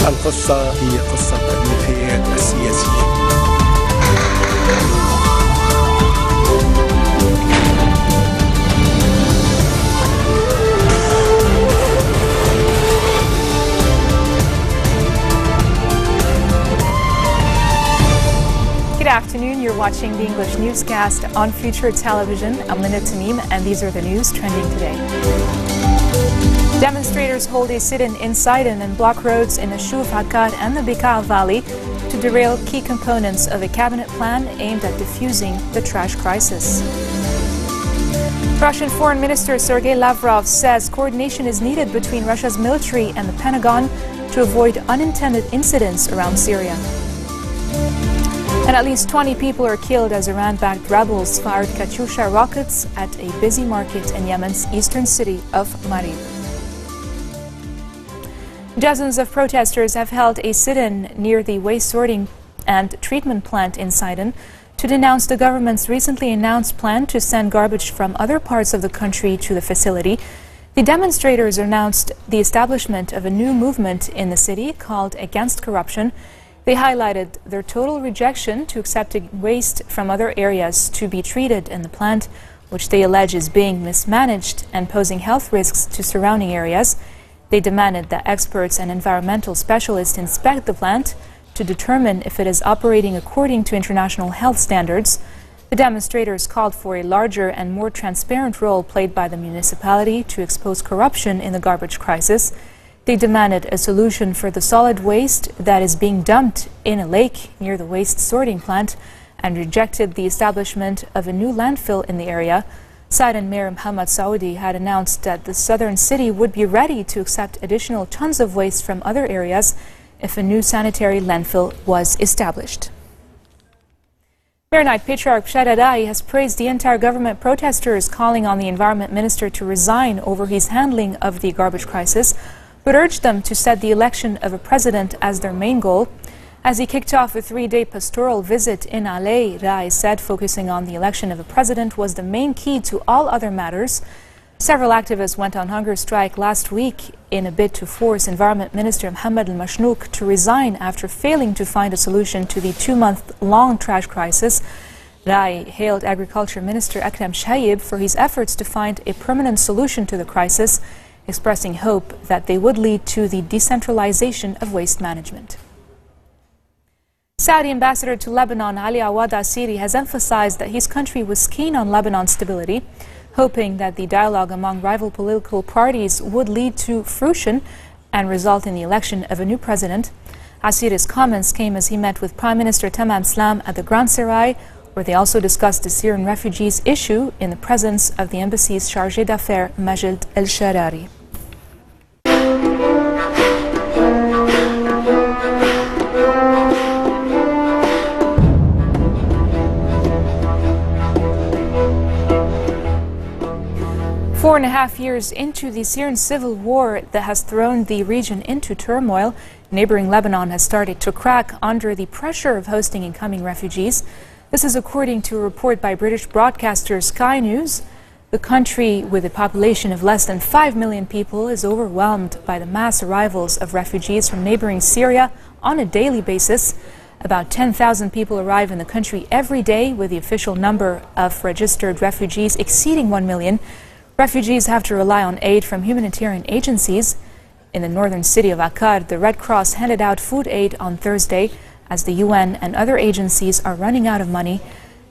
القصة هي قصة نهاية السياسيين. Good afternoon. You're watching the English newscast on Future Television. I'm Linda Tamim, and these are the news trending today. Demonstrators hold a sit-in in Sidon and block roads in the Shuf, Akkad and the Bekaa Valley to derail key components of a cabinet plan aimed at diffusing the trash crisis. Russian Foreign Minister Sergei Lavrov says coordination is needed between Russia's military and the Pentagon to avoid unintended incidents around Syria. And at least 20 people are killed as Iran-backed rebels fired Katyusha rockets at a busy market in Yemen's eastern city of Marib. Dozens of protesters have held a sit-in near the waste sorting and treatment plant in Sidon to denounce the government's recently announced plan to send garbage from other parts of the country to the facility. The demonstrators announced the establishment of a new movement in the city called Against Corruption. They highlighted their total rejection to accepting waste from other areas to be treated in the plant, which they allege is being mismanaged and posing health risks to surrounding areas. They demanded that experts and environmental specialists inspect the plant to determine if it is operating according to international health standards. The demonstrators called for a larger and more transparent role played by the municipality to expose corruption in the garbage crisis. They demanded a solution for the solid waste that is being dumped in a lake near the waste sorting plant and rejected the establishment of a new landfill in the area. Sidon Mayor Mohammed Saudi had announced that the southern city would be ready to accept additional tons of waste from other areas if a new sanitary landfill was established. Maronite Patriarch Shadadai has praised the anti-government protesters calling on the environment minister to resign over his handling of the garbage crisis, but urged them to set the election of a president as their main goal. As he kicked off a three-day pastoral visit in Alay, Rai said focusing on the election of a president was the main key to all other matters. Several activists went on hunger strike last week in a bid to force Environment Minister Mohammed al-Mashnouk to resign after failing to find a solution to the 2-month-long trash crisis. Rai hailed Agriculture Minister Akram Shayib for his efforts to find a permanent solution to the crisis, expressing hope that they would lead to the decentralization of waste management. Saudi Ambassador to Lebanon Ali Awad Asiri has emphasized that his country was keen on Lebanon's stability, hoping that the dialogue among rival political parties would lead to fruition and result in the election of a new president. Asiri's comments came as he met with Prime Minister Tamam Slam at the Grand Serai, where they also discussed the Syrian refugees issue in the presence of the embassy's chargé d'affaires Majid El-Sharari. Four and a half years into the Syrian civil war that has thrown the region into turmoil, neighboring Lebanon has started to crack under the pressure of hosting incoming refugees. This is according to a report by British broadcaster Sky News. The country, with a population of less than 5 million people, is overwhelmed by the mass arrivals of refugees from neighboring Syria on a daily basis. About 10,000 people arrive in the country every day, with the official number of registered refugees exceeding 1 million. Refugees have to rely on aid from humanitarian agencies. In the northern city of Akkad, the Red Cross handed out food aid on Thursday as the UN and other agencies are running out of money.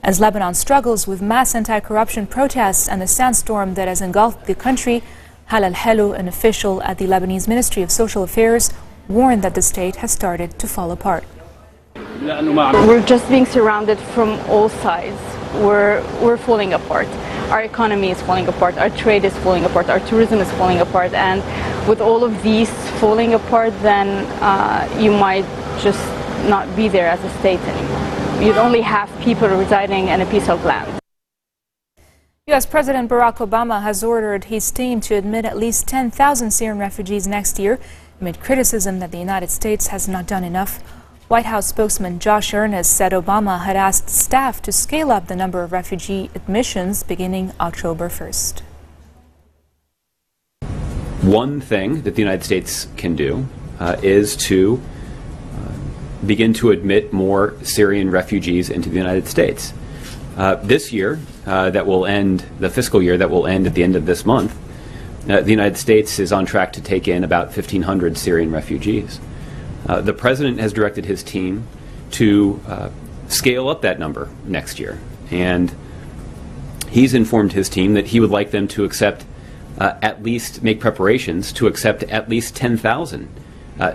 As Lebanon struggles with mass anti-corruption protests and the sandstorm that has engulfed the country, Halal Helu, an official at the Lebanese Ministry of Social Affairs, warned that the state has started to fall apart. We're just being surrounded from all sides. We're falling apart. Our economy is falling apart, our trade is falling apart, our tourism is falling apart, and with all of these falling apart, then you might just not be there as a state anymore. You'd only have people residing in a piece of land. U.S. President Barack Obama has ordered his team to admit at least 10,000 Syrian refugees next year, amid criticism that the United States has not done enough. White House spokesman Josh Earnest said Obama had asked staff to scale up the number of refugee admissions beginning October 1st. One thing that the United States can do is to begin to admit more Syrian refugees into the United States. This year, that will end, the fiscal year that will end at the end of this month, the United States is on track to take in about 1,500 Syrian refugees. The President has directed his team to scale up that number next year, and he's informed his team that he would like them to accept make preparations to accept at least 10,000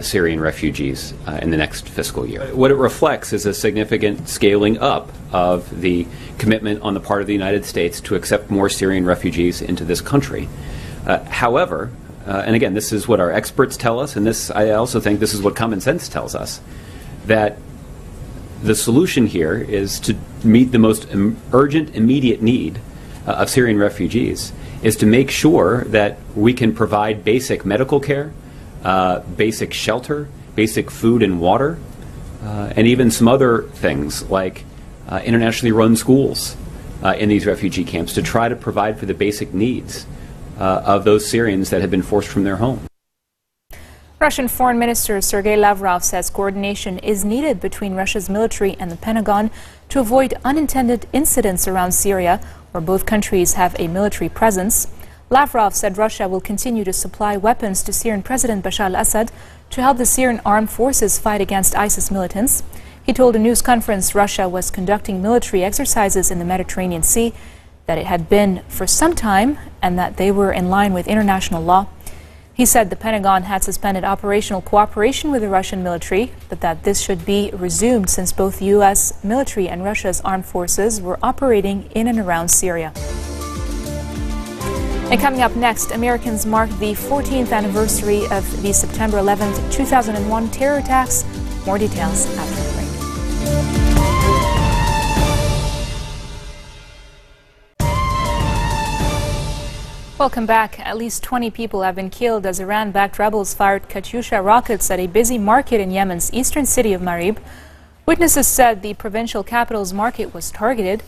Syrian refugees in the next fiscal year. What it reflects is a significant scaling up of the commitment on the part of the United States to accept more Syrian refugees into this country. However, and again, this is what our experts tell us, and I also think this is what common sense tells us, that the solution here is to meet the most urgent, immediate need of Syrian refugees, is to make sure that we can provide basic medical care, basic shelter, basic food and water, and even some other things like internationally run schools in these refugee camps to try to provide for the basic needs of those Syrians that have been forced from their home. Russian Foreign Minister Sergei Lavrov says coordination is needed between Russia's military and the Pentagon to avoid unintended incidents around Syria, where both countries have a military presence. Lavrov said Russia will continue to supply weapons to Syrian President Bashar al-Assad to help the Syrian armed forces fight against ISIS militants. He told a news conference Russia was conducting military exercises in the Mediterranean Sea, that it had been for some time, and that they were in line with international law. He said the Pentagon had suspended operational cooperation with the Russian military, but that this should be resumed since both U.S. military and Russia's armed forces were operating in and around Syria. And coming up next, Americans mark the 14th anniversary of the September 11th, 2001 terror attacks. More details after the break. Welcome back. At least 20 people have been killed as Iran-backed rebels fired Katyusha rockets at a busy market in Yemen's eastern city of Marib. Witnesses said the provincial capital's market was targeted.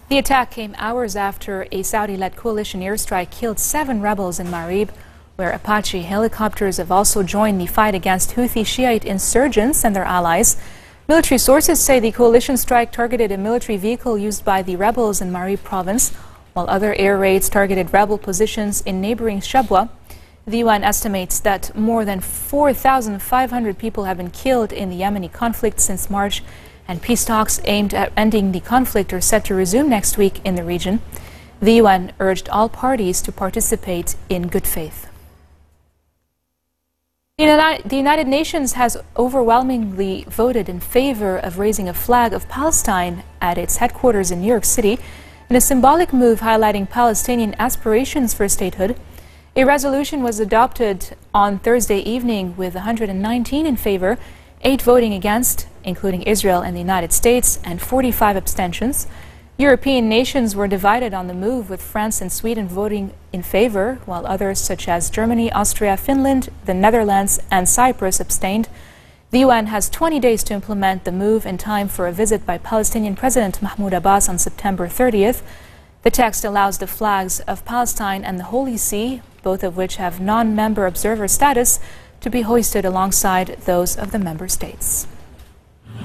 The attack came hours after a Saudi-led coalition airstrike killed 7 rebels in Marib, where Apache helicopters have also joined the fight against Houthi Shiite insurgents and their allies. Military sources say the coalition strike targeted a military vehicle used by the rebels in Marib province, while other air raids targeted rebel positions in neighboring Shabwa. The UN estimates that more than 4,500 people have been killed in the Yemeni conflict since March, and peace talks aimed at ending the conflict are set to resume next week in the region. The UN urged all parties to participate in good faith. The United Nations has overwhelmingly voted in favor of raising a flag of Palestine at its headquarters in New York City, in a symbolic move highlighting Palestinian aspirations for statehood. A resolution was adopted on Thursday evening with 119 in favor, 8 voting against, including Israel and the United States, and 45 abstentions. European nations were divided on the move, with France and Sweden voting in favor, while others such as Germany, Austria, Finland, the Netherlands, and Cyprus abstained. The UN has 20 days to implement the move in time for a visit by Palestinian President Mahmoud Abbas on September 30th. The text allows the flags of Palestine and the Holy See, both of which have non-member observer status, to be hoisted alongside those of the member states.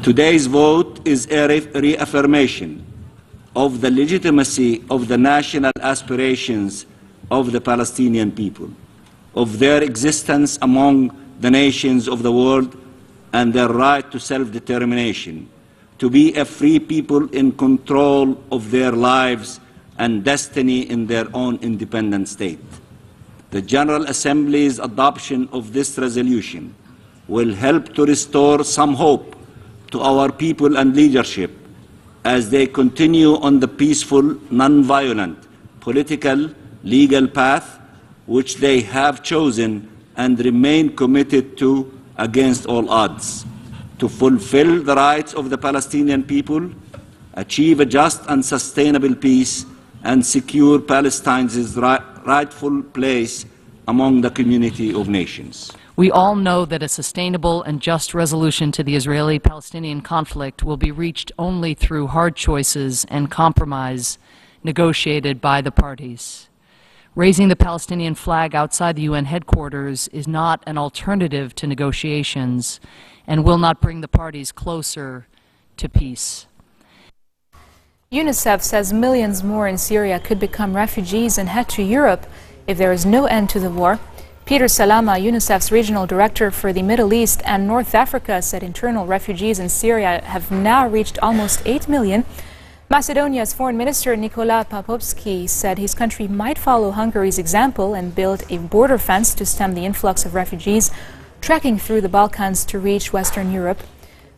Today's vote is a reaffirmation of the legitimacy of the national aspirations of the Palestinian people, of their existence among the nations of the world, and their right to self-determination, to be a free people in control of their lives and destiny in their own independent state. The General Assembly's adoption of this resolution will help to restore some hope to our people and leadership as they continue on the peaceful, non-violent, political, legal path which they have chosen and remain committed to against all odds, to fulfill the rights of the Palestinian people, achieve a just and sustainable peace, and secure Palestine's rightful place among the community of nations. We all know that a sustainable and just resolution to the Israeli-Palestinian conflict will be reached only through hard choices and compromise negotiated by the parties. Raising the Palestinian flag outside the UN headquarters is not an alternative to negotiations and will not bring the parties closer to peace. UNICEF says millions more in Syria could become refugees and head to Europe if there is no end to the war. Peter Salama, UNICEF's regional director for the Middle East and North Africa, said internal refugees in Syria have now reached almost 8 million. Macedonia's Foreign Minister Nikola Papovski said his country might follow Hungary's example and build a border fence to stem the influx of refugees trekking through the Balkans to reach Western Europe.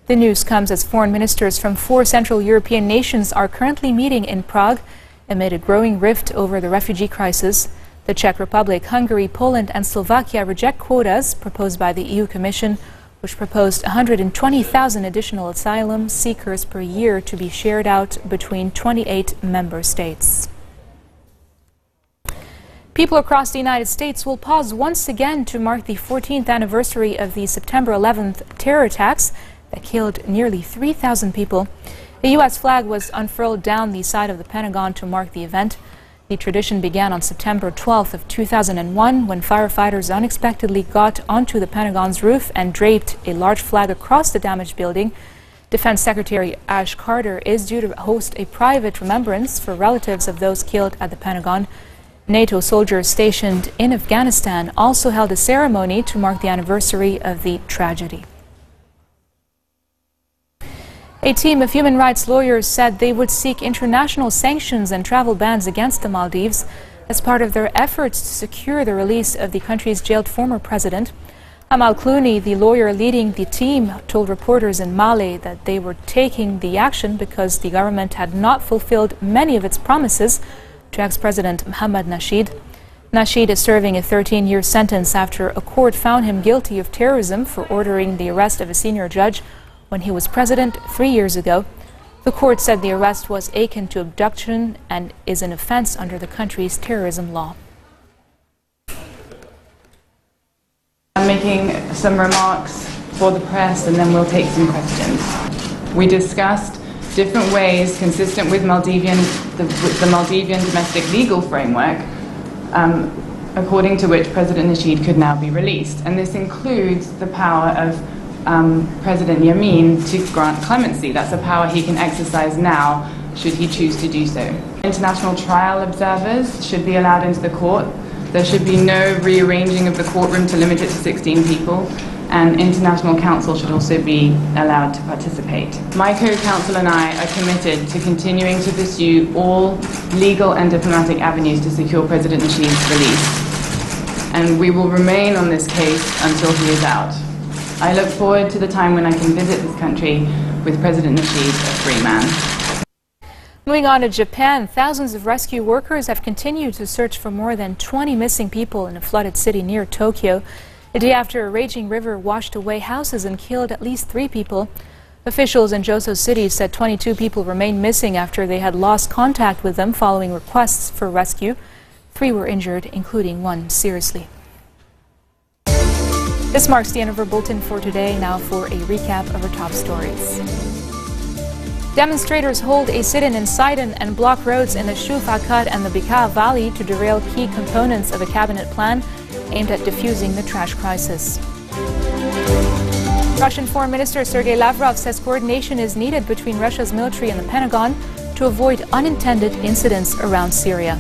The news comes as foreign ministers from 4 Central European nations are currently meeting in Prague amid a growing rift over the refugee crisis. The Czech Republic, Hungary, Poland and Slovakia reject quotas proposed by the EU Commission, which proposed 120,000 additional asylum seekers per year to be shared out between 28 member states. People across the United States will pause once again to mark the 14th anniversary of the September 11th terror attacks that killed nearly 3,000 people. The U.S. flag was unfurled down the side of the Pentagon to mark the event. The tradition began on September 12th of 2001 when firefighters unexpectedly got onto the Pentagon's roof and draped a large flag across the damaged building. Defense Secretary Ash Carter is due to host a private remembrance for relatives of those killed at the Pentagon. NATO soldiers stationed in Afghanistan also held a ceremony to mark the anniversary of the tragedy. A team of human rights lawyers said they would seek international sanctions and travel bans against the Maldives as part of their efforts to secure the release of the country's jailed former president. Amal Clooney, the lawyer leading the team, told reporters in Male that they were taking the action because the government had not fulfilled many of its promises to ex-president Mohamed Nasheed. Nasheed is serving a 13-year sentence after a court found him guilty of terrorism for ordering the arrest of a senior judge when he was president 3 years ago. The court said the arrest was akin to abduction and is an offense under the country's terrorism law. I'm making some remarks for the press and then we'll take some questions. We discussed different ways consistent with the Maldivian domestic legal framework according to which President Nasheed could now be released. And this includes the power of President Yameen to grant clemency. That's a power he can exercise now, should he choose to do so. International trial observers should be allowed into the court. There should be no rearranging of the courtroom to limit it to 16 people, and international counsel should also be allowed to participate. My co-counsel and I are committed to continuing to pursue all legal and diplomatic avenues to secure President Nasheed's release. And we will remain on this case until he is out. I look forward to the time when I can visit this country with President Nasheed a free man. Moving on to Japan, thousands of rescue workers have continued to search for more than 20 missing people in a flooded city near Tokyo. A day after a raging river washed away houses and killed at least 3 people. Officials in Joso City said 22 people remained missing after they had lost contact with them following requests for rescue. 3 were injured, including 1 seriously. This marks the end of our bulletin for today. Now for a recap of our top stories. Demonstrators hold a sit-in in Sidon and block roads in the Shuf Akkad and the Bekaa Valley to derail key components of a cabinet plan aimed at diffusing the trash crisis. Russian Foreign Minister Sergei Lavrov says coordination is needed between Russia's military and the Pentagon to avoid unintended incidents around Syria.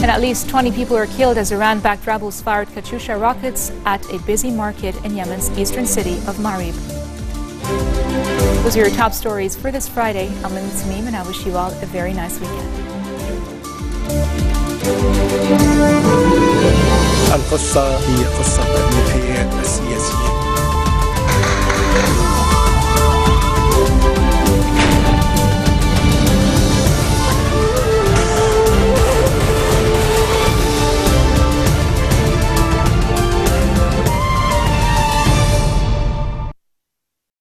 And at least 20 people are killed as Iran-backed rebels fired Katyusha rockets at a busy market in Yemen's eastern city of Marib. Those are your top stories for this Friday. I'm Lynn Tamim, and I wish you all a very nice weekend. القصة هي قصة النهايات السياسية.